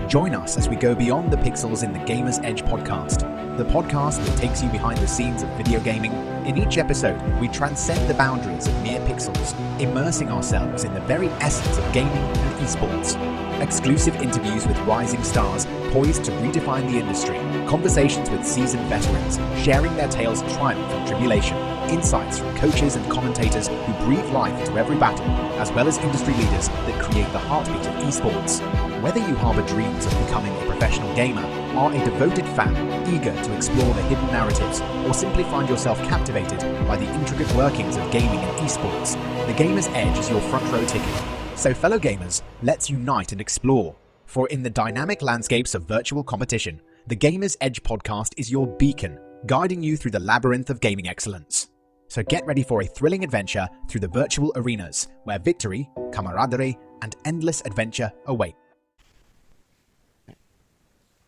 Join us as we go beyond the pixels in the Gamer's Edge podcast, the podcast that takes you behind the scenes of video gaming. In each episode, we transcend the boundaries of mere pixels, immersing ourselves in the very essence of gaming and esports. Exclusive interviews with rising stars poised to redefine the industry, conversations with seasoned veterans sharing their tales of triumph and tribulation, insights from coaches and commentators who breathe life into every battle, as well as industry leaders that create the heartbeat of esports. Whether you harbour dreams of becoming a professional gamer, are a devoted fan eager to explore the hidden narratives, or simply find yourself captivated by the intricate workings of gaming and esports, the Gamer's Edge is your front row ticket. So fellow gamers, let's unite and explore. For in the dynamic landscapes of virtual competition, the Gamer's Edge podcast is your beacon, guiding you through the labyrinth of gaming excellence. So get ready for a thrilling adventure through the virtual arenas, where victory, camaraderie, and endless adventure await.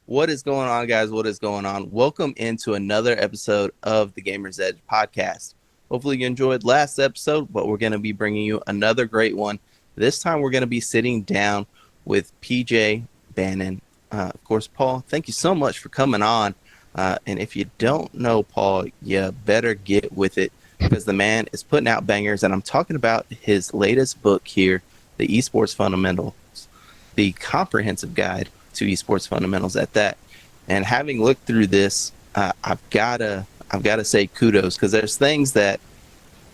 What is going on, guys? What is going on? Welcome into another episode of the Gamer's Edge podcast. Hopefully you enjoyed last episode, but we're going to be bringing you another great one. This time we're going to be sitting down with PJ Bannon. Of course, Paul, thank you so much for coming on. And if you don't know Paul, you better get with it, because the man is putting out bangers. And I'm talking about his latest book here, the Esports Fundamentals, the comprehensive guide to Esports Fundamentals at that. And having looked through this, I've gotta say kudos, because there's things that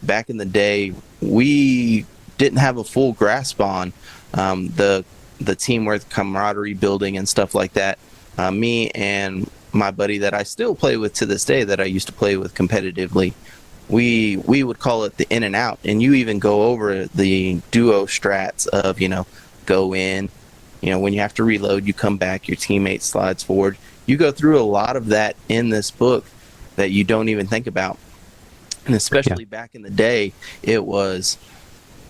back in the day we didn't have a full grasp on, the teamwork, camaraderie building, and stuff like that. Me and my buddy that I still play with to this day, that I used to play with competitively, we would call it the in and out. And you even go over the duo strats of, go in, when you have to reload, you come back, your teammate slides forward. You go through a lot of that in this book that you don't even think about. And especially back in the day, it was,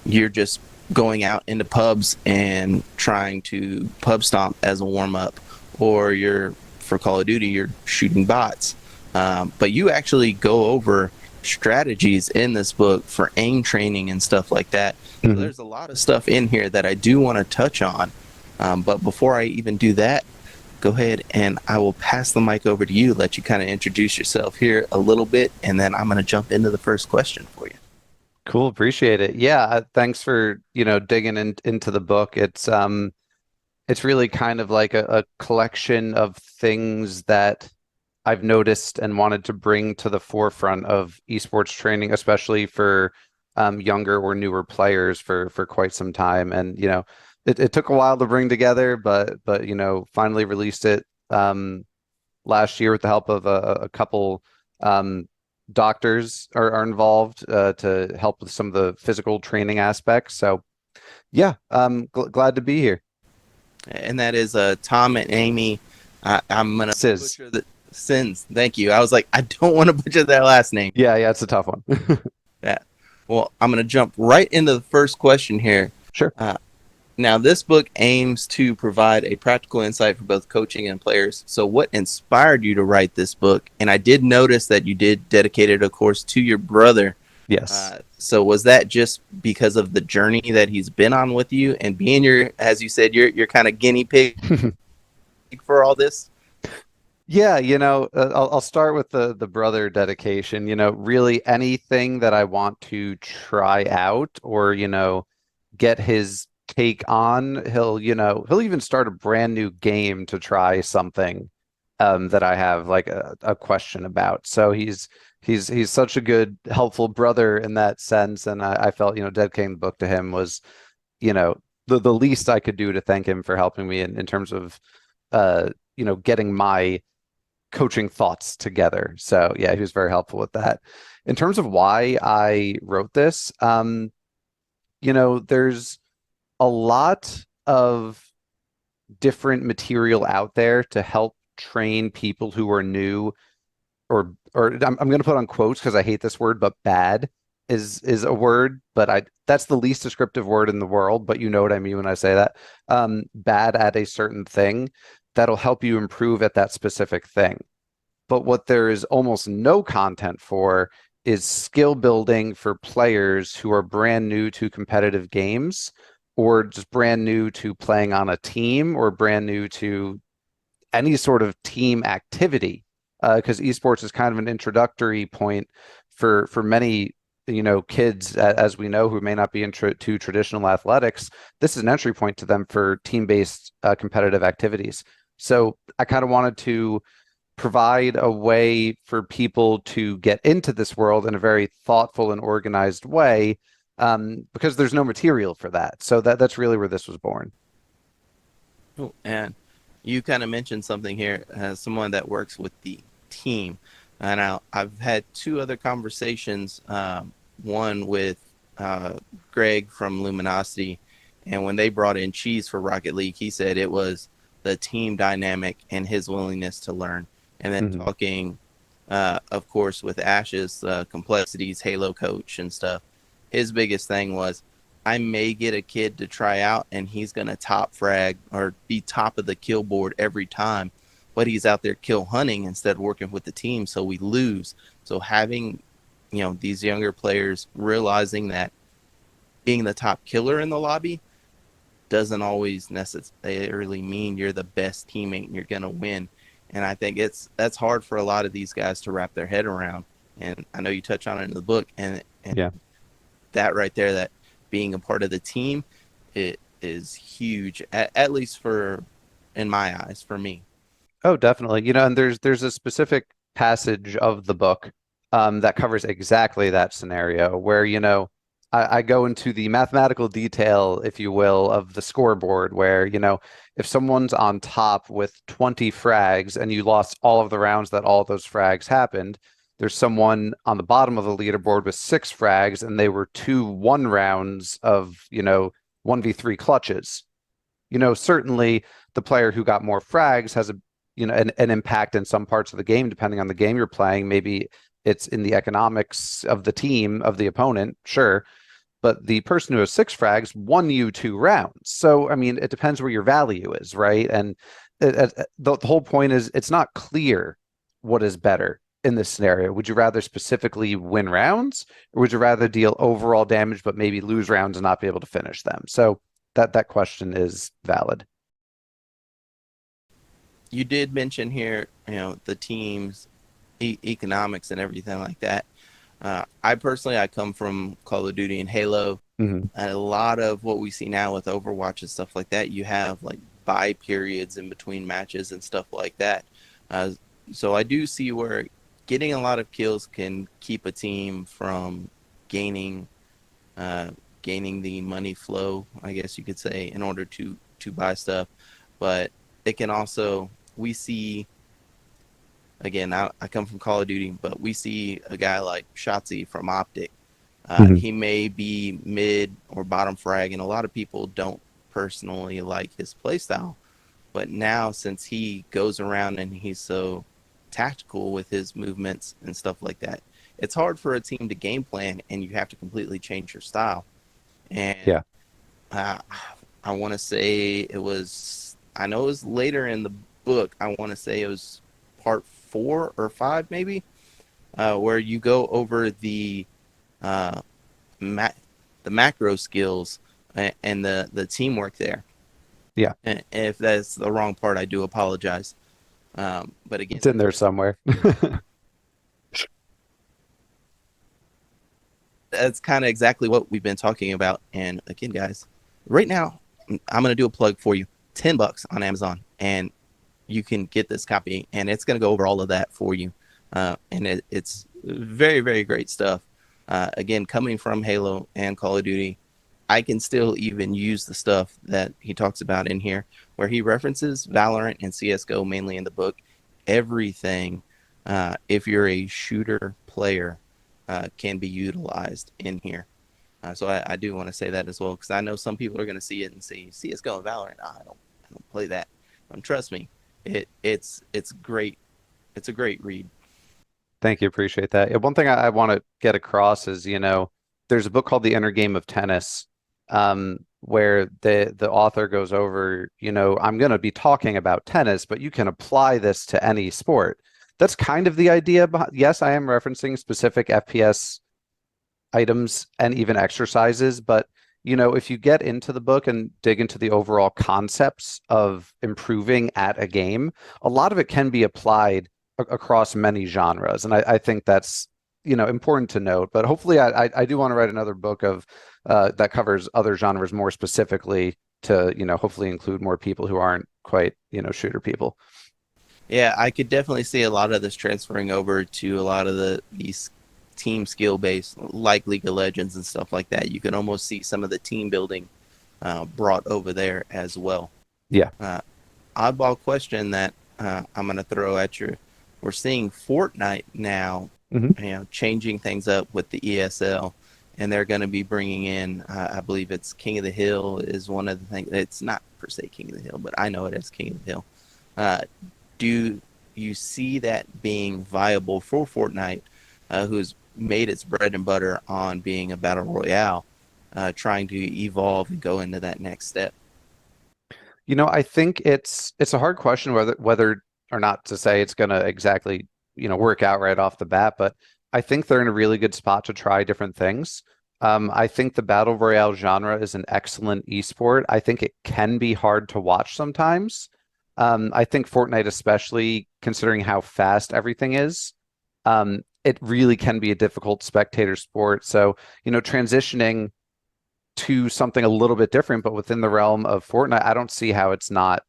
you're just going out into pubs and trying to pub stomp as a warm-up, or for Call of Duty, you're shooting bots. But you actually go over strategies in this book for aim training and stuff like that. Mm-hmm. So there's a lot of stuff in here that I do want to touch on. But before I even do that, go ahead and I will pass the mic over to you, let you kind of introduce yourself here a little bit, and then I'm going to jump into the first question for you. Cool. Appreciate it. Yeah. Thanks for, digging into the book. It's really kind of like a collection of things that I've noticed and wanted to bring to the forefront of esports training, especially for younger or newer players for quite some time. And, it took a while to bring together, but finally released it last year with the help of a couple doctors are involved to help with some of the physical training aspects. So yeah, glad to be here. And that is Tom and Amy. I'm gonna Sis. butcher the Sins. Thank you. I was like, I don't want to butcher their last name. Yeah, it's a tough one. Yeah. Well, I'm gonna jump right into the first question here. Sure. Now, this book aims to provide a practical insight for both coaching and players. So what inspired you to write this book? And I did notice that you did dedicate it, of course, to your brother. Yes. So was that just because of the journey that he's been on with you, and being as you said, your kind of guinea pig for all this? Yeah, I'll start with the brother dedication. Really anything that I want to try out or, get his take on, he'll even start a brand new game to try something that I have like a question about. So he's such a good, helpful brother in that sense, and I felt dedicating the book to him was the least I could do to thank him for helping me in terms of getting my coaching thoughts together. So yeah, he was very helpful with that. In terms of why I wrote this, there's a lot of different material out there to help train people who are new, or I'm going to put on quotes because I hate this word, but bad is a word, but that's the least descriptive word in the world, but you know what I mean when I say that. Bad at a certain thing that'll help you improve at that specific thing. But what there is almost no content for is skill building for players who are brand new to competitive games, or just brand new to playing on a team or brand new to any sort of team activity, because esports is kind of an introductory point for many kids, as we know, who may not be into traditional athletics. This is an entry point to them for team-based competitive activities. So I kind of wanted to provide a way for people to get into this world in a very thoughtful and organized way, because there's no material for that. So that's really where this was born. Cool. And you kind of mentioned something here as someone that works with the team. And I've had two other conversations, one with Greg from Luminosity. And when they brought in Cheese for Rocket League, he said it was the team dynamic and his willingness to learn. And then talking, of course, with Ash's complexities, Halo coach and stuff, his biggest thing was, I may get a kid to try out and he's going to top frag or be top of the kill board every time, but he's out there kill hunting instead of working with the team, so we lose. So having, these younger players realizing that being the top killer in the lobby doesn't always necessarily mean you're the best teammate and you're going to win. And I think that's hard for a lot of these guys to wrap their head around. And I know you touch on it in the book, and Yeah. that right there, that being a part of the team, it is huge, at least in my eyes, for me. Oh, definitely. And there's a specific passage of the book that covers exactly that scenario where, I go into the mathematical detail, if you will, of the scoreboard where, if someone's on top with 20 frags and you lost all of the rounds that all those frags happened, there's someone on the bottom of the leaderboard with 6 frags and they were 2 1 rounds of, 1v3 clutches. Certainly the player who got more frags has an impact in some parts of the game, depending on the game you're playing. Maybe it's in the economics of the team, of the opponent, sure. But the person who has 6 frags won you 2 rounds. So, I mean, it depends where your value is, right? And the whole point is it's not clear what is better in this scenario. Would you rather specifically win rounds, or would you rather deal overall damage but maybe lose rounds and not be able to finish them? So that question is valid. You did mention here, the team's economics and everything like that. I come from Call of Duty and Halo. Mm-hmm. And a lot of what we see now with Overwatch and stuff like that, you have like buy periods in between matches and stuff like that. So I do see where getting a lot of kills can keep a team from gaining the money flow, I guess you could say, in order to buy stuff. But it can also, we see, again, I come from Call of Duty, but we see a guy like Shotzi from Optic. He may be mid or bottom frag, and a lot of people don't personally like his playstyle. But now, since he goes around and he's so tactical with his movements and stuff like that, it's hard for a team to game plan, and you have to completely change your style. And Yeah. I want to say I know it was later in the book. I want to say it was part 4 or 5, maybe, where you go over the macro skills and the teamwork there. Yeah. And if that's the wrong part, I do apologize. But again, It's in there somewhere. That's kind of exactly what we've been talking about. And again, guys, right now, I'm going to do a plug for you. $10 on Amazon, and you can get this copy, and it's going to go over all of that for you. And it's very, very great stuff. Again, coming from Halo and Call of Duty, I can still even use the stuff that he talks about in here, where he references Valorant and CSGO mainly in the book. Everything, if you're a shooter player, can be utilized in here. So I do want to say that as well, because I know some people are going to see it and see CSGO and Valorant. I don't play that. Trust me, it's great. It's a great read. Thank you. Appreciate that. Yeah, one thing I want to get across is, there's a book called The Inner Game of Tennis, where the author goes over, I'm going to be talking about tennis, but you can apply this to any sport. That's kind of the idea behind. Yes, I am referencing specific FPS items and even exercises, but if you get into the book and dig into the overall concepts of improving at a game, a lot of it can be applied across many genres. And I think that's, important to note. But hopefully I do want to write another book of that covers other genres more specifically to, hopefully include more people who aren't quite, shooter people. Yeah, I could definitely see a lot of this transferring over to a lot of these team skill based, like League of Legends and stuff like that. You can almost see some of the team building brought over there as well. Yeah. Oddball question that I'm going to throw at you. We're seeing Fortnite now, changing things up with the ESL, and they're going to be bringing in, I believe it's King of the Hill is one of the things. It's not per se King of the Hill, but I know it as King of the Hill. Do you see that being viable for Fortnite, who's made its bread and butter on being a battle royale, trying to evolve and go into that next step? I think it's a hard question whether or not to say it's going to exactly, work out right off the bat, but I think they're in a really good spot to try different things. I think the battle royale genre is an excellent esport. I think it can be hard to watch sometimes. I think Fortnite, especially considering how fast everything is, it really can be a difficult spectator sport. So, transitioning to something a little bit different, but within the realm of Fortnite, I don't see how it's not,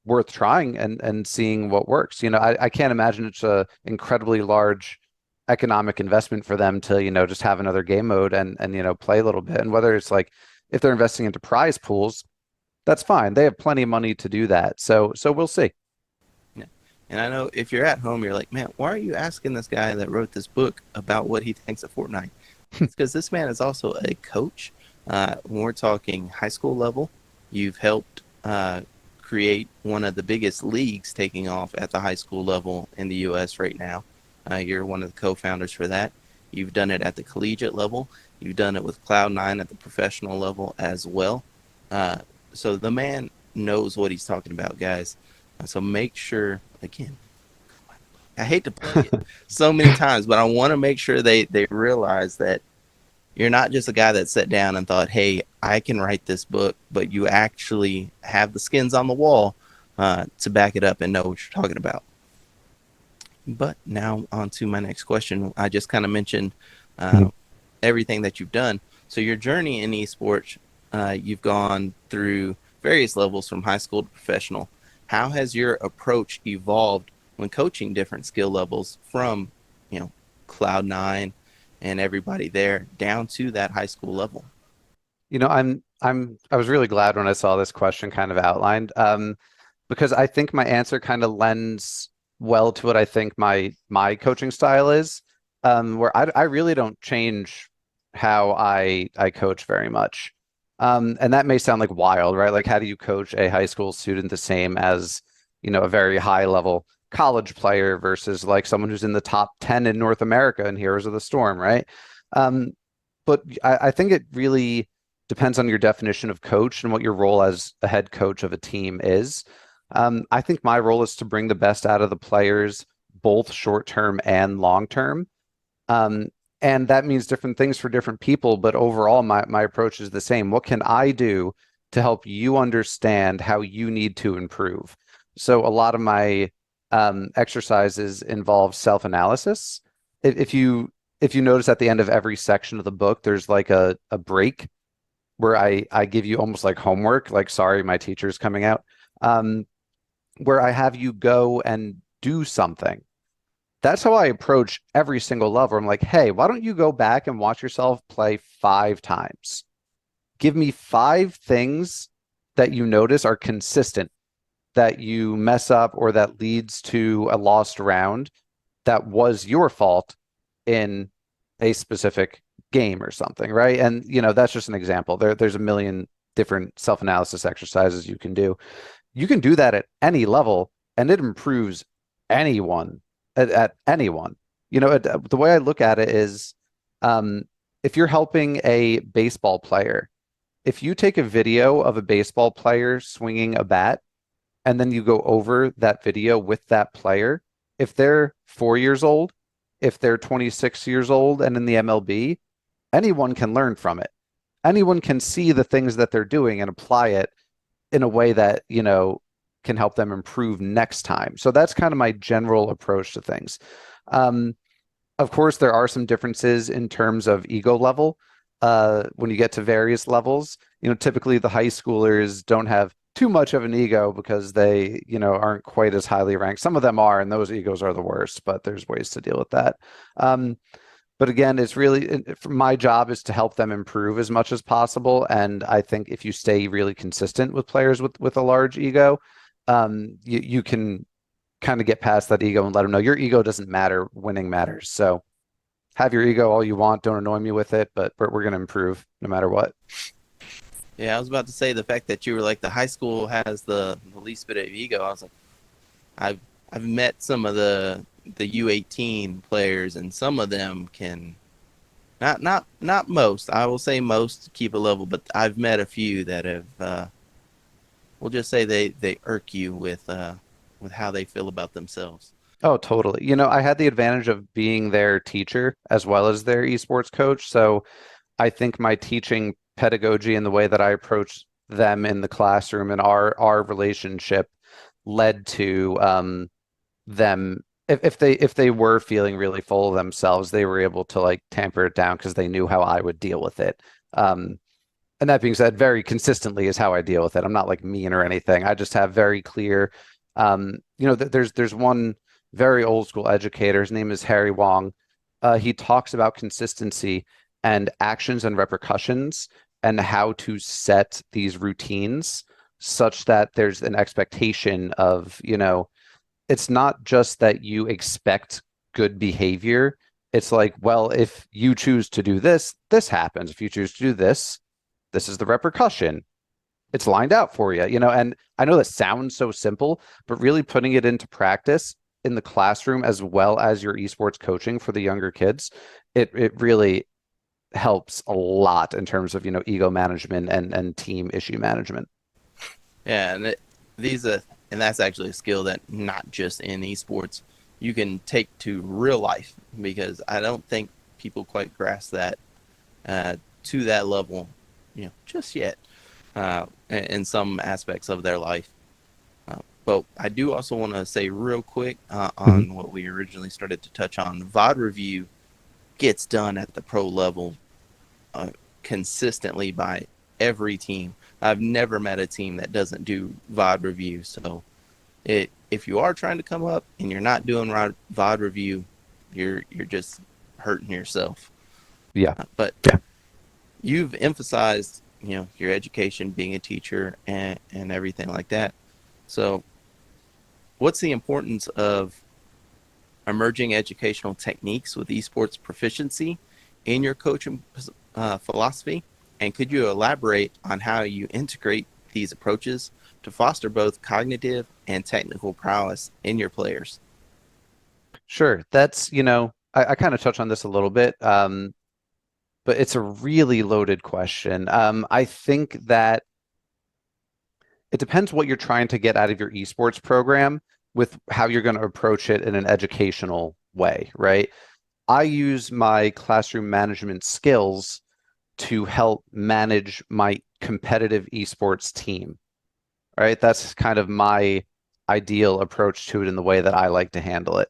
worth trying and seeing what works. I can't imagine it's a incredibly large economic investment for them to, just have another game mode and play a little bit. And whether it's like if they're investing into prize pools, that's fine. They have plenty of money to do that. So we'll see. Yeah. And I know if you're at home, you're like, man, why are you asking this guy that wrote this book about what he thinks of Fortnite? It's because this man is also a coach. When we're talking high school level, you've helped create one of the biggest leagues taking off at the high school level in the U.S. right now. You're one of the co-founders for that. You've done it at the collegiate level. You've done it with Cloud9 at the professional level as well. So the man knows what he's talking about, guys. So make sure, again, I hate to play it so many times, but I want to make sure they realize that you're not just a guy that sat down and thought, hey, I can write this book, but you actually have the skins on the wall to back it up and know what you're talking about. But now on to my next question. I just kind of mentioned everything that you've done. So your journey in esports, you've gone through various levels from high school to professional. How has your approach evolved when coaching different skill levels from, Cloud9 and everybody there down to that high school level? I was really glad when I saw this question kind of outlined, because I think my answer kind of lends well to what I think my coaching style is, where I really don't change how I coach very much. And that may sound like wild, right? Like, how do you coach a high school student the same as, a very high level college player versus like someone who's in the top 10 in North America in Heroes of the Storm, right? But I think it really depends on your definition of coach and what your role as a head coach of a team is. I think my role is to bring the best out of the players, both short term and long term. And that means different things for different people, but overall, my approach is the same. What can I do to help you understand how you need to improve? So a lot of my exercises involve self-analysis. If you notice at the end of every section of the book, there's like a break where I give you almost like homework, like, sorry, my teacher's coming out, where I have you go and do something. That's how I approach every single level. I'm like, hey, why don't you go back and watch yourself play 5 times? Give me 5 things that you notice are consistent, that you mess up or that leads to a lost round that was your fault in a specific game or something, right? And, that's just an example. There's a million different self-analysis exercises you can do. You can do that at any level, and it improves anyone. At anyone. The way I look at it is, if you're helping a baseball player, if you take a video of a baseball player swinging a bat and then you go over that video with that player, if they're 4 years old, if they're 26 years old and in the MLB, anyone can learn from it. anyone can see the things that they're doing and apply it in a way that, can help them improve next time. So that's kind of my general approach to things. Um, of course, there are some differences in terms of ego level. When you get to various levels, typically the high schoolers don't have too much of an ego because they, aren't quite as highly ranked. Some of them are, and those egos are the worst, but there's ways to deal with that. But again, it's really my job is to help them improve as much as possible. And I think if you stay really consistent with players with a large ego, you can kind of get past that ego and let them know your ego doesn't matter. Winning matters. So have your ego all you want. Don't annoy me with it, but we're going to improve no matter what. Yeah, I was about to say the fact that you were like the high school has the least bit of ego. I was like, I've met some of the U18 players, and some of them can not most. I will say most keep a level, but I've met a few that have. We'll just say they irk you with how they feel about themselves. Oh, totally. I had the advantage of being their teacher as well as their esports coach. So I think my teaching pedagogy and the way that I approach them in the classroom and our relationship led to them if they were feeling really full of themselves, they were able to like tamper it down because they knew how I would deal with it. And that being said, very consistently is how I deal with it. I'm not like mean or anything. I just have very clear, there's one very old school educator. His name is Harry Wong. He talks about consistency and actions and repercussions and how to set these routines such that there's an expectation of, it's not just that you expect good behavior. It's like, well, if you choose to do this, this happens. If you choose to do this is the repercussion. It's lined out for you, and I know that sounds so simple, but really putting it into practice in the classroom as well as your esports coaching for the younger kids, it really helps a lot in terms of, ego management and team issue management. Yeah, and and that's actually a skill that not just in esports you can take to real life, because I don't think people quite grasp that to that level, just yet, in some aspects of their life. But I do also want to say real quick on what we originally started to touch on. VOD review gets done at the pro level consistently by every team. I've never met a team that doesn't do VOD review. So if you are trying to come up and you're not doing VOD review, you're just hurting yourself. Yeah. But yeah. You've emphasized, your education, being a teacher, and everything like that. So what's the importance of emerging educational techniques with esports proficiency in your coaching philosophy? And could you elaborate on how you integrate these approaches to foster both cognitive and technical prowess in your players? Sure. That's, I kind of touched on this a little bit, but it's a really loaded question. I think that it depends what you're trying to get out of your esports program with how you're going to approach it in an educational way, right? I use my classroom management skills to help manage my competitive esports team, right? That's kind of my ideal approach to it in the way that I like to handle it.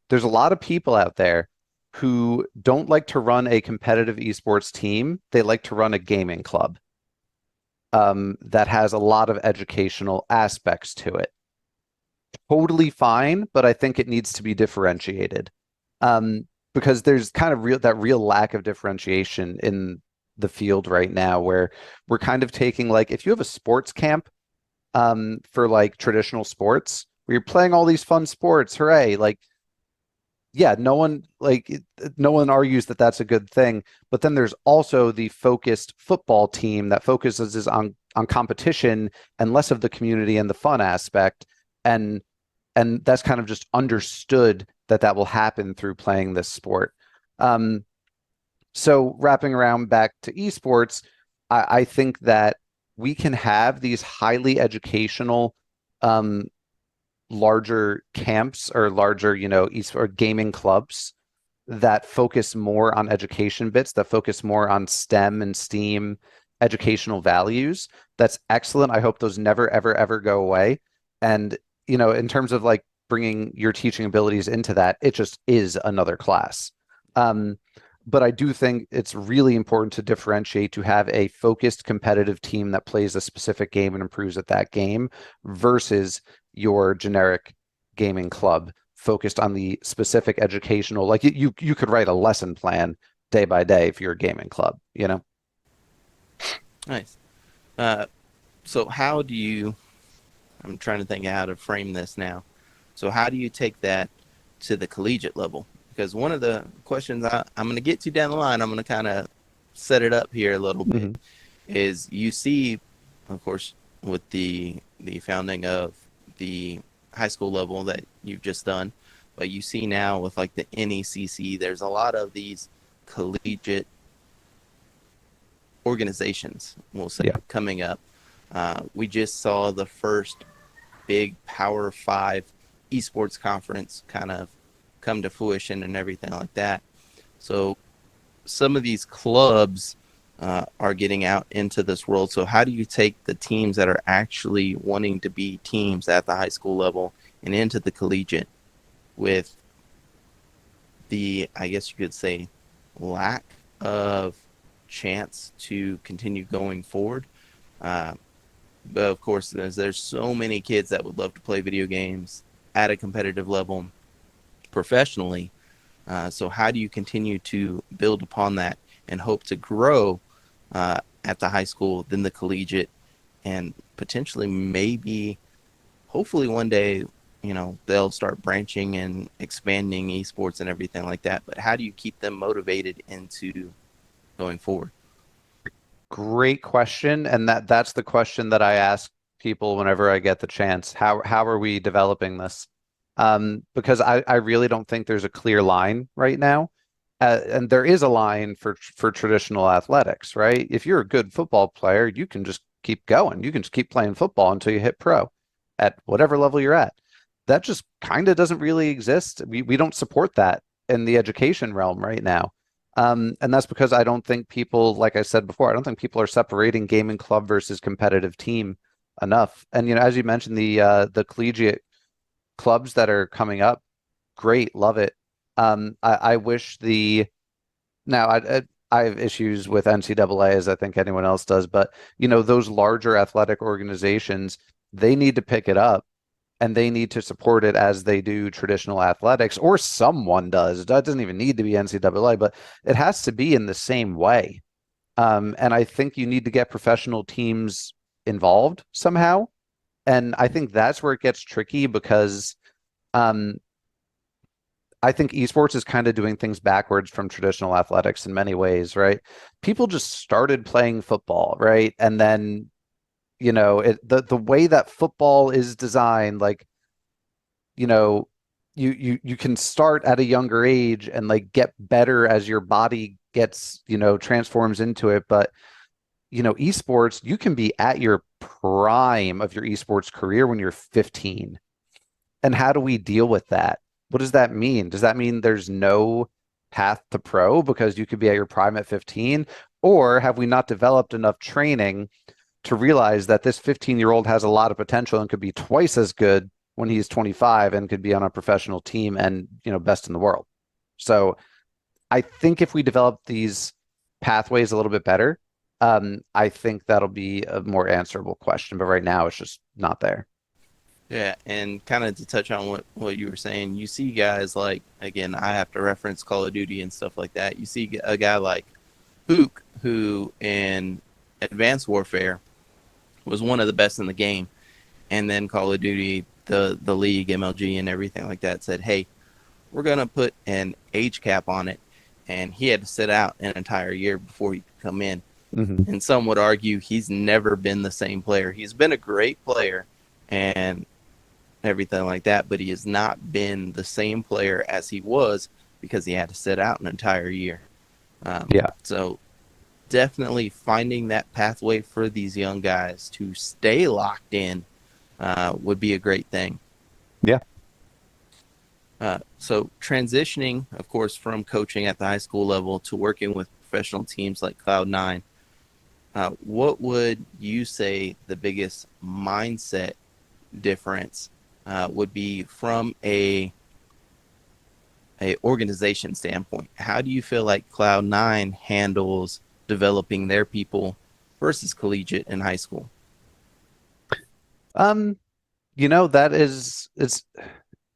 There's a lot of people out there who don't like to run a competitive esports team. They like to run a gaming club that has a lot of educational aspects to it. Totally fine, but I think it needs to be differentiated because there's kind of that real lack of differentiation in the field right now, where we're kind of taking, like, if you have a sports camp for like traditional sports where you're playing all these fun sports, hooray, like, yeah, no one argues that that's a good thing. But then there's also the focused football team that focuses on competition and less of the community and the fun aspect. And that's kind of just understood that will happen through playing this sport. So wrapping around back to esports, I think that we can have these highly educational larger camps or larger, or gaming clubs that focus more on education bits, that focus more on STEM and STEAM educational values. That's excellent. I hope those never, ever, ever go away. And, in terms of like bringing your teaching abilities into that, it just is another class. But I do think it's really important to differentiate, to have a focused competitive team that plays a specific game and improves at that game versus your generic gaming club focused on the specific educational, like you could write a lesson plan day by day for your gaming club, Nice. So how do you, I'm trying to think how to frame this now. So how do you take that to the collegiate level? Because one of the questions I'm going to get to down the line, I'm going to kind of set it up here a little bit, is you see, of course, with the founding of the high school level that you've just done, but you see now with like the NECC, there's a lot of these collegiate organizations, we'll say, coming up. We just saw the first big Power 5 esports conference kind of come to fruition and everything like that. So some of these clubs are getting out into this world. So how do you take the teams that are actually wanting to be teams at the high school level and into the collegiate with the, I guess you could say, lack of chance to continue going forward? But of course, there's so many kids that would love to play video games at a competitive level professionally. So how do you continue to build upon that and hope to grow at the high school, then the collegiate, and potentially maybe, hopefully one day, they'll start branching and expanding esports and everything like that. But how do you keep them motivated into going forward? Great question. And that's the question that I ask people whenever I get the chance. How are we developing this? Because I really don't think there's a clear line right now. And there is a line for traditional athletics, right? If you're a good football player, you can just keep going. You can just keep playing football until you hit pro at whatever level you're at. That just kind of doesn't really exist. We don't support that in the education realm right now. And that's because I don't think people, like I said before, I don't think people are separating gaming club versus competitive team enough. And as you mentioned, the collegiate clubs that are coming up, great, love it. I wish now I have issues with NCAA, as I think anyone else does, but those larger athletic organizations, they need to pick it up and they need to support it as they do traditional athletics, or someone does. That doesn't even need to be NCAA, but it has to be in the same way. And I think you need to get professional teams involved somehow. And I think that's where it gets tricky because I think esports is kind of doing things backwards from traditional athletics in many ways, right? People just started playing football, right? And then, the way that football is designed, like, you can start at a younger age and like get better as your body gets, transforms into it. But, esports, you can be at your prime of your esports career when you're 15. And how do we deal with that? What does that mean? Does that mean there's no path to pro because you could be at your prime at 15? Or have we not developed enough training to realize that this 15-year-old has a lot of potential and could be twice as good when he's 25 and could be on a professional team and, best in the world? So I think if we develop these pathways a little bit better, I think that'll be a more answerable question. But right now, it's just not there. Yeah, and kind of to touch on what you were saying, you see guys like, again, I have to reference Call of Duty and stuff like that. You see a guy like Hook, who in Advanced Warfare was one of the best in the game, and then Call of Duty, the league, MLG, and everything like that said, hey, we're going to put an age cap on it, and he had to sit out an entire year before he could come in. Mm-hmm. And some would argue he's never been the same player. He's been a great player and everything like that, but he has not been the same player as he was because he had to sit out an entire year. Yeah. So definitely finding that pathway for these young guys to stay locked in would be a great thing. Yeah. So transitioning, of course, from coaching at the high school level to working with professional teams like Cloud9, what would you say the biggest mindset difference would be from a organization standpoint? How do you feel like Cloud9 handles developing their people versus collegiate and high school? Um, that is it's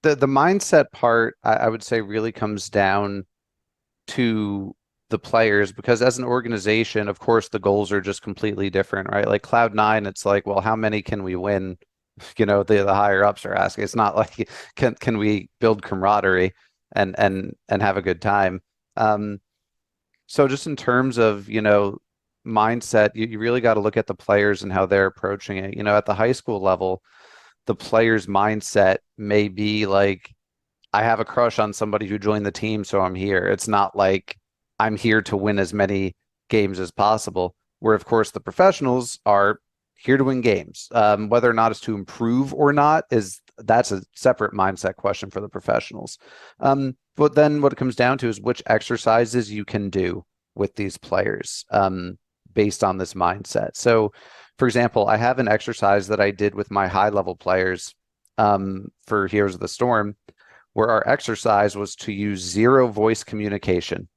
the mindset part, I would say really comes down to the players because as an organization, of course, the goals are just completely different, right? Like Cloud9, it's like, well, how many can we win? The higher ups are asking. It's not like can we build camaraderie and have a good time. Um, so just in terms of, mindset, you really got to look at the players and how they're approaching it. At the high school level, the player's mindset may be like, I have a crush on somebody who joined the team, so I'm here. It's not like I'm here to win as many games as possible. Where, of course, the professionals are here to win games. Whether or not it's to improve or not that's a separate mindset question for the professionals. But then what it comes down to is which exercises you can do with these players based on this mindset. So, for example, I have an exercise that I did with my high level players for Heroes of the Storm where our exercise was to use zero voice communication,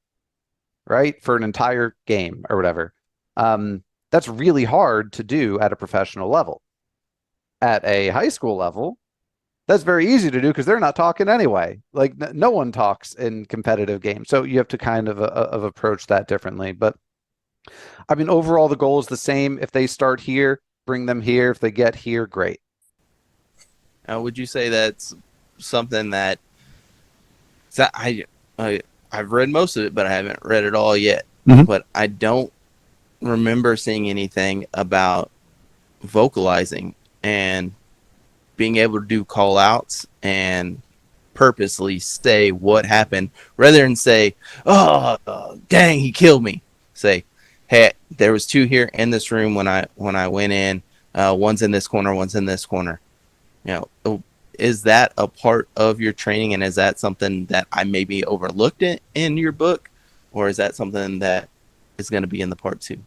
right? For an entire game or whatever. That's really hard to do at a professional level. At a high school level, that's very easy to do because they're not talking anyway. Like no one talks in competitive games. So you have to kind of approach that differently. But I mean, overall, the goal is the same. If they start here, bring them here. If they get here, great. Would you say that's something that so I've read most of it, but I haven't read it all yet. Mhm. But I don't remember seeing anything about vocalizing and being able to do call outs and purposely say what happened rather than say, oh, dang, he killed me. Say, hey, there was two here in this room when I went in. One's in this corner, one's in this corner. Is that a part of your training, and is that something that I maybe overlooked in your book, or is that something that is going to be in the part 2?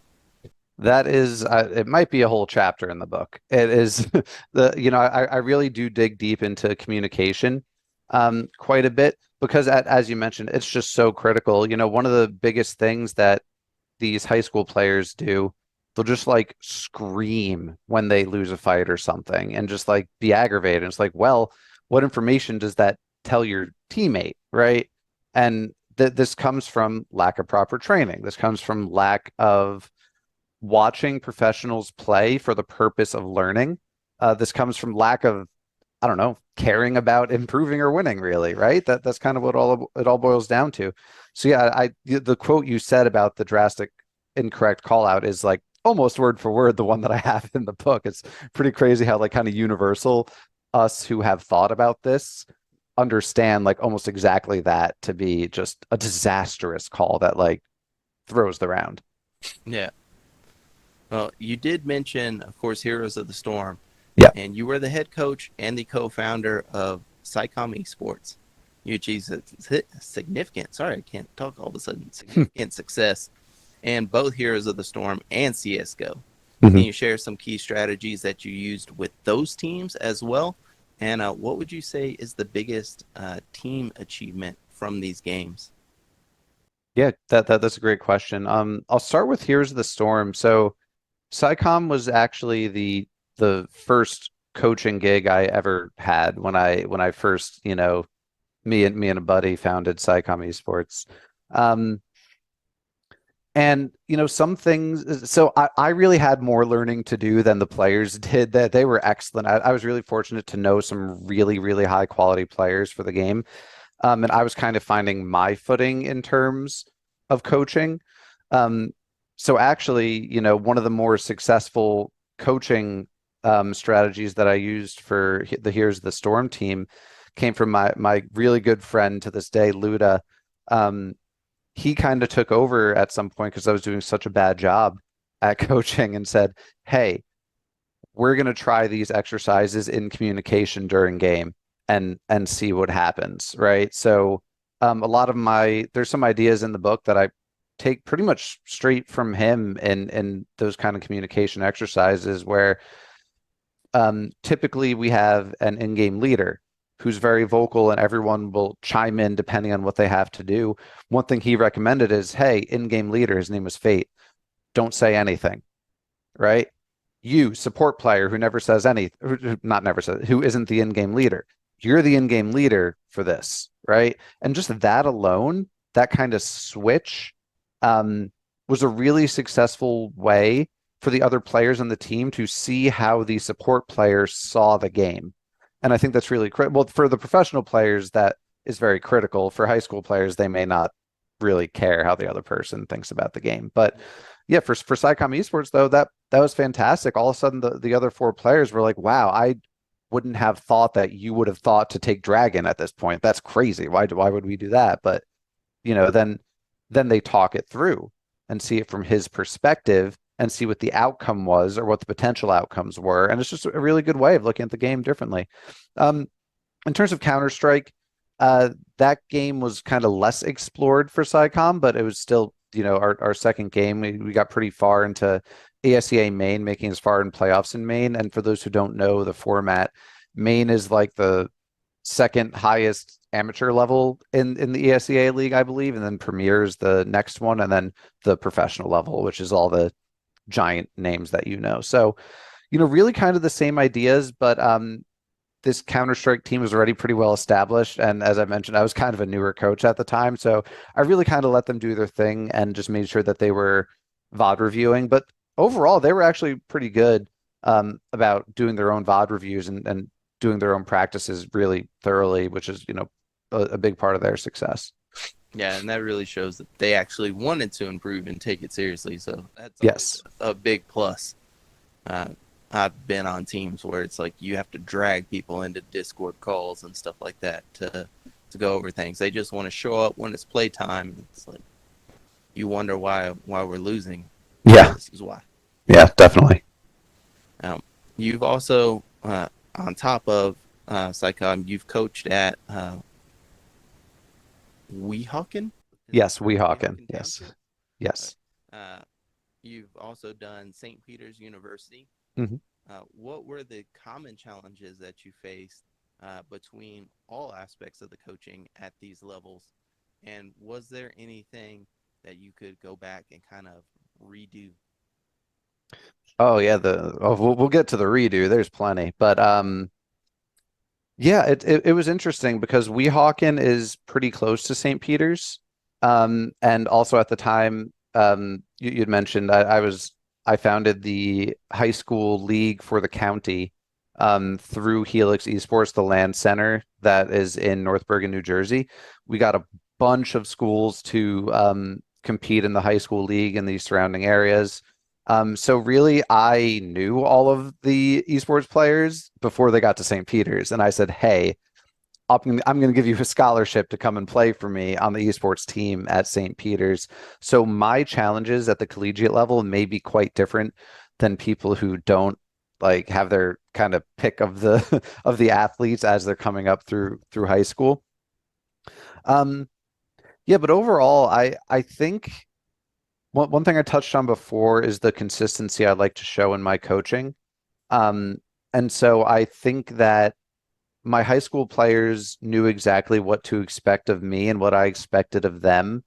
That is, it might be a whole chapter in the book. It is I really do dig deep into communication quite a bit because as you mentioned, it's just so critical. One of the biggest things that these high school players do, they'll just like scream when they lose a fight or something and just like be aggravated. It's like, well, what information does that tell your teammate, right? And this comes from lack of proper training. This comes from lack of watching professionals play for the purpose of learning. This comes from lack of, I don't know, caring about improving or winning, really, right? That's kind of what it all boils down to. So yeah, the quote you said about the drastic incorrect call out is like almost word for word the one that I have in the book. It's pretty crazy how like kind of universal us who have thought about this understand like almost exactly that to be just a disastrous call that like throws the round. Yeah. Well, you did mention, of course, Heroes of the Storm. Yeah. And you were the head coach and the co-founder of Psycom Esports. You achieved significant, sorry, I can't talk all of a sudden, significant success in both Heroes of the Storm and CSGO. Can you share some key strategies that you used with those teams as well? And what would you say is the biggest team achievement from these games? Yeah, that's a great question. I'll start with Heroes of the Storm. So SciComm was actually the first coaching gig I ever had when I first, me and a buddy founded SciComm Esports. Um, and some things, so I really had more learning to do than the players did. That they were excellent. I was really fortunate to know some really, really high quality players for the game. And I was kind of finding my footing in terms of coaching. Um, so actually, one of the more successful coaching strategies that I used for the Heroes of the Storm team came from my really good friend to this day, Luda. Um, he kind of took over at some point because I was doing such a bad job at coaching and said, "Hey, we're going to try these exercises in communication during game." and see what happens, right? So a lot of there's some ideas in the book that I take pretty much straight from him in those kind of communication exercises where typically we have an in-game leader who's very vocal and everyone will chime in depending on what they have to do. One thing he recommended is, hey, in-game leader, his name was Fate, don't say anything, right? You, support player who never says anything, not never says, who isn't the in-game leader. You're the in-game leader for this, right? And just that alone, that kind of switch was a really successful way for the other players on the team to see how the support players saw the game. And I think that's really critical. Well, for the professional players, that is very critical. For high school players, they may not really care how the other person thinks about the game. But yeah, for SciComm Esports, though, that was fantastic. All of a sudden, the other four players were like, wow, I wouldn't have thought that you would have thought to take Dragon at this point. That's crazy. Why would we do that? But, then they talk it through and see it from his perspective and see what the outcome was or what the potential outcomes were. And it's just a really good way of looking at the game differently. In terms of Counter-Strike, that game was kind of less explored for SciComm, but it was still, our second game. We got pretty far into ASEA main, making as far in playoffs in main. And for those who don't know the format, main is like the second highest amateur level in the ASEA league, I believe, and then Premier is the next one, and then the professional level, which is all the giant names that So, really kind of the same ideas, but this Counter-Strike team was already pretty well established. And as I mentioned, I was kind of a newer coach at the time. So I really kind of let them do their thing and just made sure that they were VOD reviewing. But overall, they were actually pretty good about doing their own VOD reviews and doing their own practices really thoroughly, which is, a big part of their success. Yeah, and that really shows that they actually wanted to improve and take it seriously. So that's yes, a big plus. I've been on teams where it's like you have to drag people into Discord calls and stuff like that to go over things. They just want to show up when it's playtime. It's like you wonder why we're losing. Yeah, this is why. Yeah, definitely. You've also on top of SciComm, you've coached at Weehawken? Yes, Weehawken. Yes. Yes. You've also done St. Peter's University. Mm-hmm. What were the common challenges that you faced between all aspects of the coaching at these levels? And was there anything that you could go back and kind of redo? Oh yeah, we'll get to the redo. There's plenty, but yeah, it was interesting because Weehawken is pretty close to St. Peter's, and also at the time, you'd mentioned I founded the high school league for the county through Helix Esports, the land center that is in North Bergen, New Jersey. We got a bunch of schools to compete in the high school league in these surrounding areas. So really, I knew all of the esports players before they got to St. Peter's, and I said, "Hey, I'm going to give you a scholarship to come and play for me on the esports team at St. Peter's." So my challenges at the collegiate level may be quite different than people who don't like have their kind of pick of the of the athletes as they're coming up through high school. Yeah, but overall, I think. One thing I touched on before is the consistency I like to show in my coaching. And so I think that my high school players knew exactly what to expect of me and what I expected of them.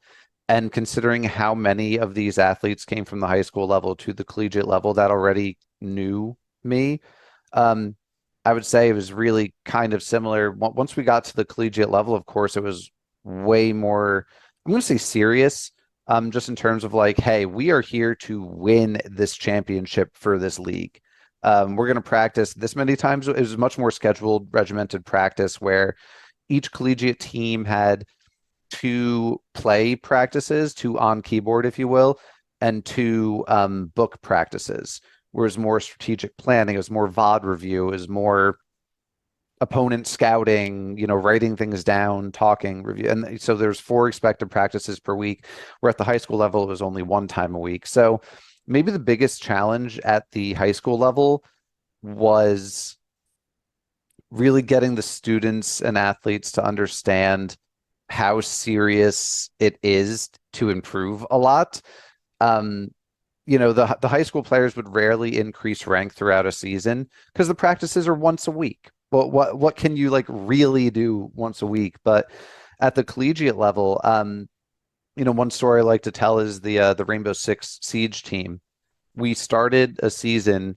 And considering how many of these athletes came from the high school level to the collegiate level that already knew me, I would say it was really kind of similar. Once we got to the collegiate level, of course, it was way more, I'm going to say serious. Just in terms of like, hey, we are here to win this championship for this league. We're going to practice this many times. It was much more scheduled, regimented practice where each collegiate team had 2 play practices, 2 on keyboard, if you will, and 2 book practices. Whereas more strategic planning, it was more VOD review, it was more opponent scouting, writing things down, talking, review. And so there's 4 expected practices per week, where at the high school level, it was only 1 time a week. So maybe the biggest challenge at the high school level was really getting the students and athletes to understand how serious it is to improve a lot. Um, the high school players would rarely increase rank throughout a season because the practices are once a week. Well, what can you like really do once a week? But at the collegiate level, one story I like to tell is the Rainbow Six Siege team. We started a season.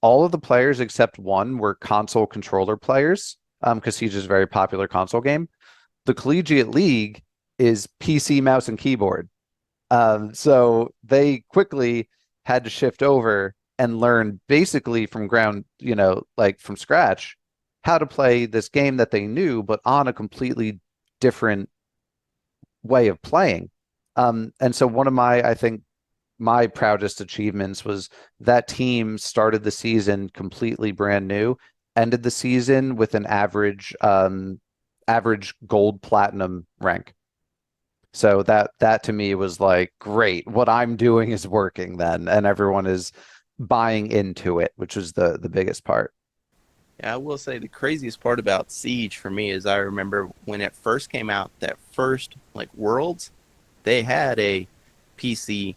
All of the players except one were console controller players, because Siege is a very popular console game. The collegiate league is PC, mouse, and keyboard. So they quickly had to shift over and learn basically from ground, like from scratch, how to play this game that they knew, but on a completely different way of playing. And so one of I think, my proudest achievements was that team started the season completely brand new, ended the season with an average gold platinum rank. So that to me was like, great. What I'm doing is working then, and everyone is buying into it, which was the biggest part. Yeah, I will say the craziest part about Siege for me is I remember when it first came out, that first like Worlds, they had a PC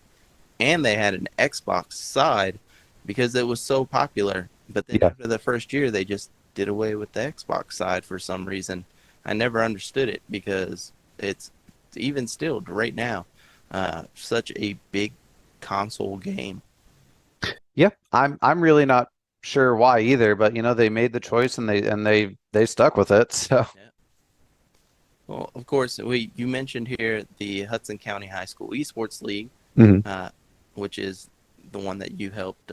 and they had an Xbox side because it was so popular. But then Yeah. after the first year, they just did away with the Xbox side for some reason. I never understood it because it's even still right now such a big console game. Yeah. I'm really not sure why either, but they made the choice and they stuck with it. So Yeah. Well, of course, you mentioned here the Hudson County High School Esports League, Mhm. uh, which is the one that you helped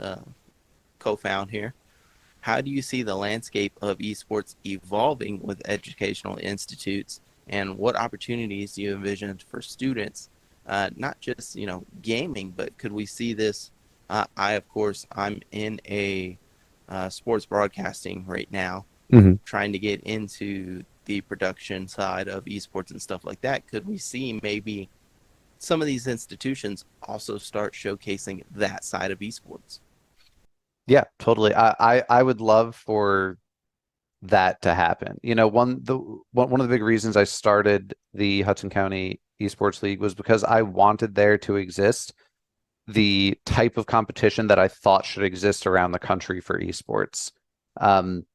co-found here. How do you see the landscape of esports evolving with educational institutes, and what opportunities do you envision for students? Not just gaming, but could we see this? Of course, I'm in a sports broadcasting right now, Mhm. trying to get into the production side of esports and stuff like that. Could we see maybe some of these institutions also start showcasing that side of esports? Yeah, totally. I would love for that to happen. One of the big reasons I started the Hudson County Esports League was because I wanted there to exist the type of competition that I thought should exist around the country for esports. Um,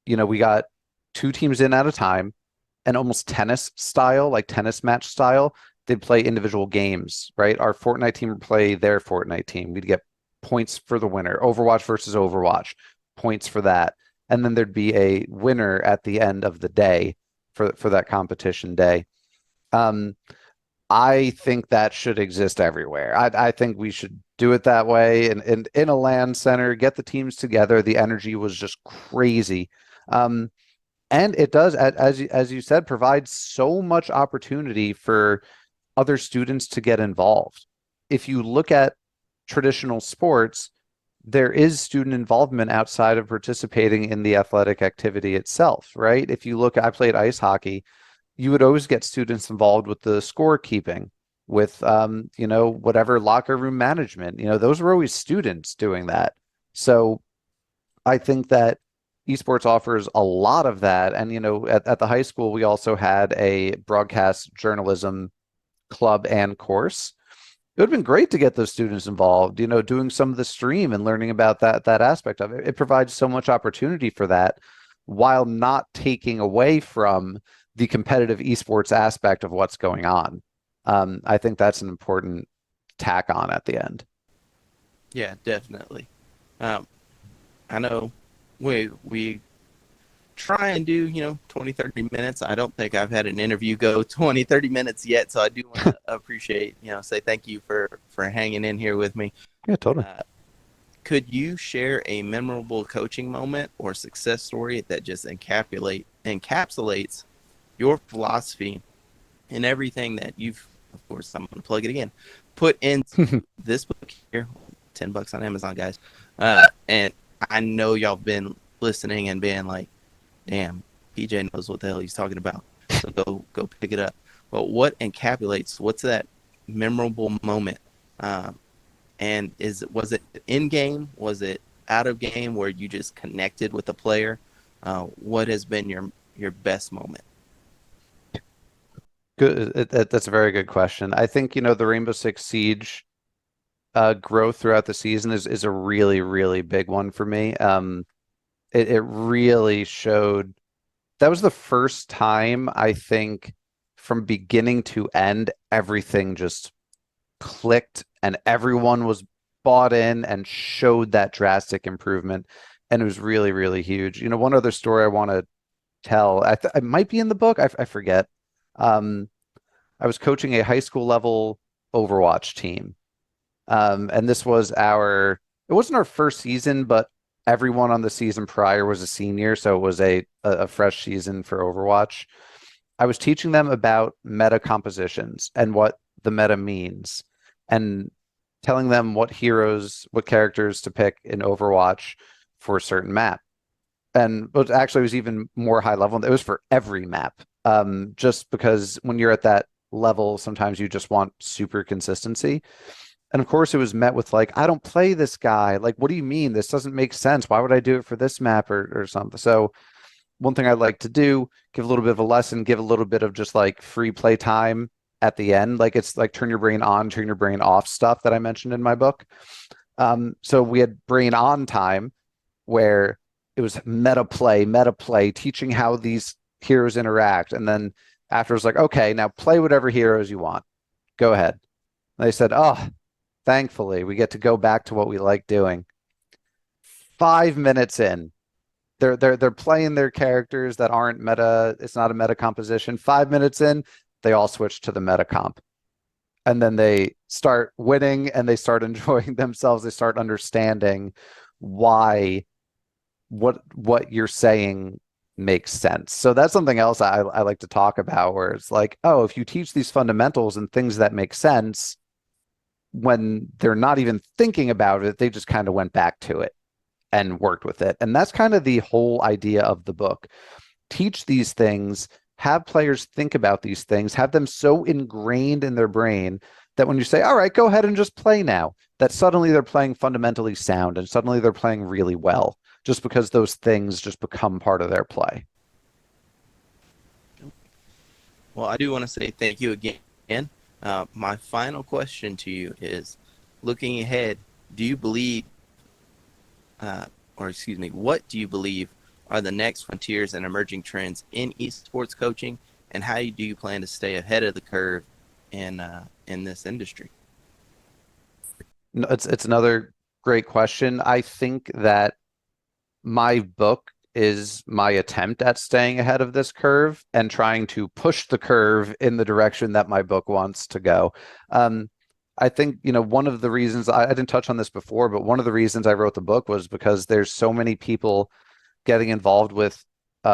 we got two teams in at a time, and almost tennis style, like tennis match style. They'd play individual games, right? Our Fortnite team would play their Fortnite team. We'd get points for the winner. Overwatch versus Overwatch, points for that. And then there'd be a winner at the end of the day for that competition day. Um, I think that should exist everywhere. I think we should do it that way and in a LAN center, get the teams together. The energy was just crazy. Um, and it does, as you said, provide so much opportunity for other students to get involved. If you look at traditional sports, there is student involvement outside of participating in the athletic activity itself, right? If you look, I played ice hockey, you would always get students involved with the scorekeeping, with whatever locker room management. Those were always students doing that. So I think that esports offers a lot of that. And, at the high school, we also had a broadcast journalism club and course. It would have been great to get those students involved, doing some of the stream and learning about that aspect of it. It provides so much opportunity for that while not taking away from the competitive esports aspect of what's going on. I think that's an important tack on at the end. Yeah, definitely. Um, I know we try and do 20, 30 minutes. I don't think I've had an interview go 20, 30 minutes yet, so I do want to appreciate, say thank you for hanging in here with me. Yeah, totally. uh, could you share a memorable coaching moment or success story that just encapsulates your philosophy and everything that you've, of course I'm going to plug it again, put into this book here? $10 on Amazon, guys. And I know y'all been listening and being like, damn, PJ knows what the hell he's talking about. So go pick it up. But what's that memorable moment? And was it in game? Was it out of game where you just connected with the player? what has been your best moment? Good. That's a very good question. I think, the Rainbow Six Siege growth throughout the season is a really, really big one for me. It really showed that was the first time I think from beginning to end, everything just clicked and everyone was bought in and showed that drastic improvement. And it was really, really huge. One other story I want to tell, it might be in the book. I forget. Um, I was coaching a high school level Overwatch team. And it wasn't our first season, but everyone on the season prior was a senior. So it was a fresh season for Overwatch. I was teaching them about meta compositions and what the meta means and telling them what characters to pick in Overwatch for a certain map. And but actually, it was even more high level. It was for every map. Just because when you're at that level, sometimes you just want super consistency. And of course, it was met with like, I don't play this guy. Like, what do you mean? This doesn't make sense. Why would I do it for this map or something? So one thing I'd like to do, give a little bit of a lesson, give a little bit of just like free play time at the end. Like it's like turn your brain on, turn your brain off stuff that I mentioned in my book. So we had brain on time where it was meta play, teaching how these heroes interact. And then after it was like, okay, now play whatever heroes you want. Go ahead. And they said, oh, thankfully, we get to go back to what we like doing. 5 minutes in, they're playing their characters that aren't meta. It's not a meta composition. 5 minutes in, they all switch to the meta comp. And then they start winning and they start enjoying themselves. They start understanding why what you're saying makes sense. So that's something else I like to talk about where it's like, oh, if you teach these fundamentals and things that make sense, when they're not even thinking about it, they just kind of went back to it and worked with it. And that's kind of the whole idea of the book. Teach these things, have players think about these things, have them so ingrained in their brain that when you say, all right, go ahead and just play now, that suddenly they're playing fundamentally sound and suddenly they're playing really well just because those things just become part of their play. Well, I do want to say thank you again. My final question to you is, looking ahead, do you believe, what do you believe are the next frontiers and emerging trends in esports coaching, and how do you plan to stay ahead of the curve in this industry? No, it's another great question. I think that my book is my attempt at staying ahead of this curve and trying to push the curve in the direction that my book wants to go. I think, one of the reasons I didn't touch on this before, but one of the reasons I wrote the book was because there's so many people getting involved with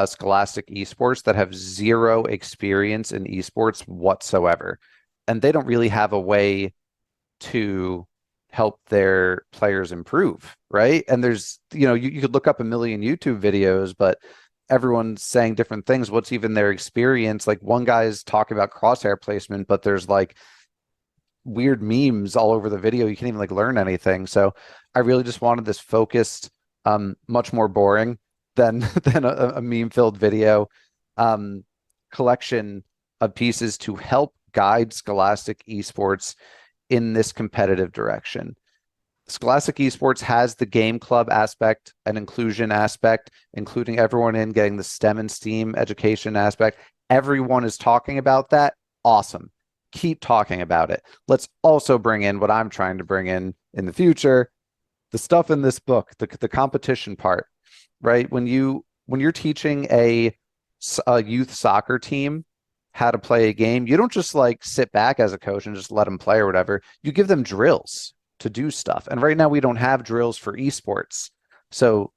scholastic esports that have zero experience in esports whatsoever. And they don't really have a way to help their players improve, right? And there's, you could look up a million YouTube videos, but everyone's saying different things. What's even their experience? Like one guy's talking about crosshair placement, but there's like weird memes all over the video. You can't even like learn anything. So I really just wanted this focused, much more boring than than a meme-filled video collection of pieces to help guide scholastic esports in this competitive direction. Scholastic Esports has the game club aspect and inclusion aspect, including everyone in getting the STEM and STEAM education aspect. Everyone is talking about that. Awesome. Keep talking about it. Let's also bring in what I'm trying to bring in the future, the stuff in this book, the competition part, right? When you're teaching a youth soccer team how to play a game, you don't just like sit back as a coach and just let them play or whatever. You give them drills to do stuff. And right now we don't have drills for esports. So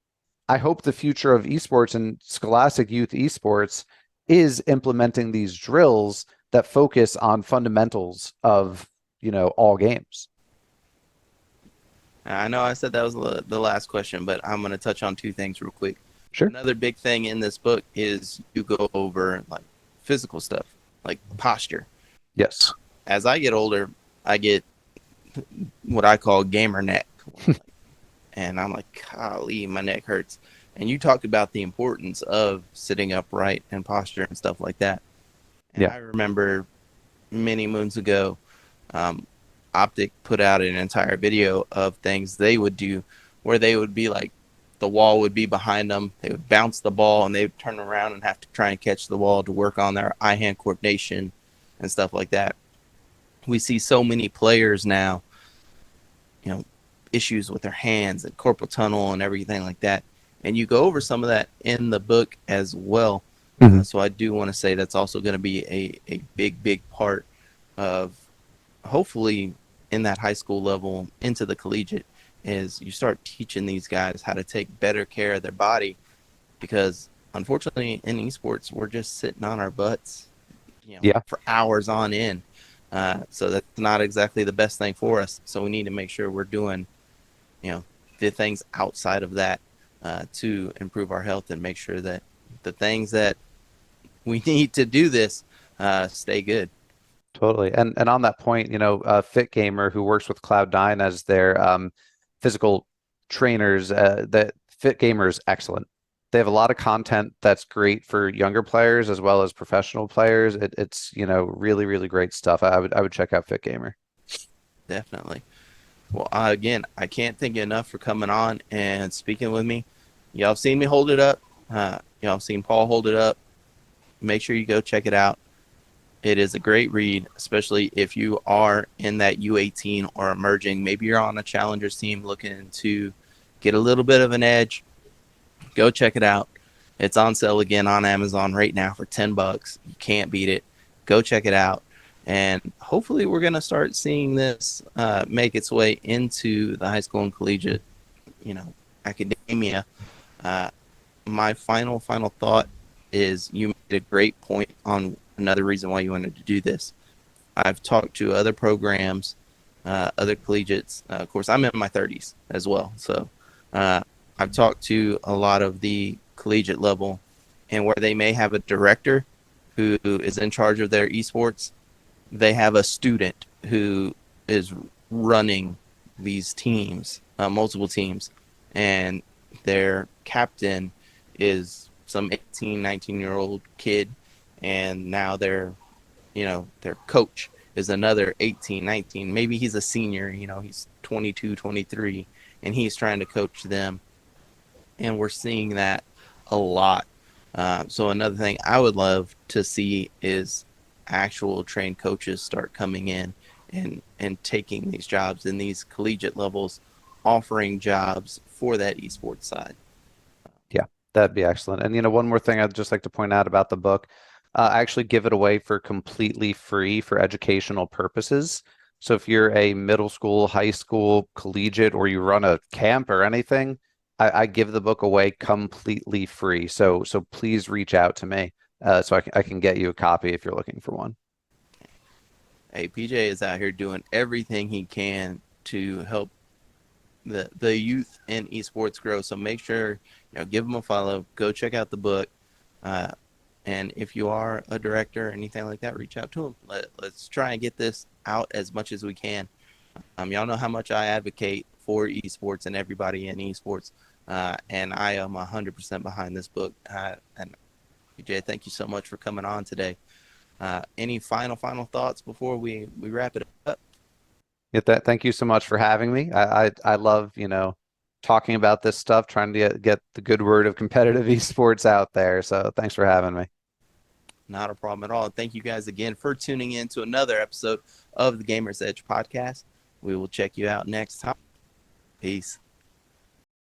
I hope the future of esports and scholastic youth esports is implementing these drills that focus on fundamentals of, all games. I know I said that was the last question, but I'm going to touch on two things real quick. Sure. Another big thing in this book is you go over like physical stuff, like posture. Yes. As I get older, I get what I call gamer neck. And I'm like, golly, my neck hurts. And you talked about the importance of sitting upright and posture and stuff like that. And Yeah. I remember many moons ago, um, Optic put out an entire video of things they would do where they would be like, the wall would be behind them. They would bounce the ball and they would turn around and have to try and catch the ball to work on their eye hand coordination and stuff like that. We see so many players now, you know, issues with their hands and corporal tunnel and everything like that. And you go over some of that in the book as well. Mhm. So I do want to say that's also going to be a big, big part of hopefully in that high school level into the collegiate is you start teaching these guys how to take better care of their body, because unfortunately in esports we're just sitting on our butts, Yeah, for hours on end. So that's not exactly the best thing for us. So we need to make sure we're doing, you know, the things outside of that to improve our health and make sure that the things that we need to do this stay good. totally. And on that point, Fit Gamer, who works with Cloud9 as their physical trainers, that Fit Gamer is excellent. They have a lot of content that's great for younger players as well as professional players. It's really, really great stuff. I would check out Fit Gamer. Definitely. Well, again, I can't thank you enough for coming on and speaking with me. Y'all have seen me hold it up. Y'all have seen Paul hold it up. Make sure you go check it out. It is a great read, especially if you are in that U18 or emerging. Maybe you're on a challengers team looking to get a little bit of an edge. Go check it out. It's on sale again on Amazon right now for $10. You can't beat it. Go check it out. And hopefully we're going to start seeing this make its way into the high school and collegiate, academia. Uh, my final thought is you made a great point on another reason why you wanted to do this. I've talked to other programs, other collegiates. Of course, I'm in my 30s as well. So uh, I've talked to a lot of the collegiate level, and where they may have a director who is in charge of their esports, they have a student who is running these teams, multiple teams, and their captain is some 18, 19-year-old kid, and now their coach is another 18, 19. Maybe he's a senior, he's 22, 23, and he's trying to coach them. And we're seeing that a lot. So another thing I would love to see is actual trained coaches start coming in and taking these jobs in these collegiate levels, offering jobs for that esports side. Yeah, that'd be excellent. And one more thing I'd just like to point out about the book, I actually give it away for completely free for educational purposes. So if you're a middle school, high school, collegiate, or you run a camp or anything, I give the book away completely free. So please reach out to me so I can get you a copy if you're looking for one. Hey, PJ is out here doing everything he can to help the youth in esports grow. So make sure give them a follow. Go check out the book. Uh, and if you are a director or anything like that, reach out to him. Let's try and get this out as much as we can. Y'all know how much I advocate for esports and everybody in esports. And I am 100% behind this book. And PJ, thank you so much for coming on today. Any final thoughts before we wrap it up? Thank you so much for having me. I love, talking about this stuff, trying to get the good word of competitive esports out there. So thanks for having me. Not a problem at all. Thank you guys again for tuning in to another episode of the Gamer's Edge podcast. We will check you out next time. Peace.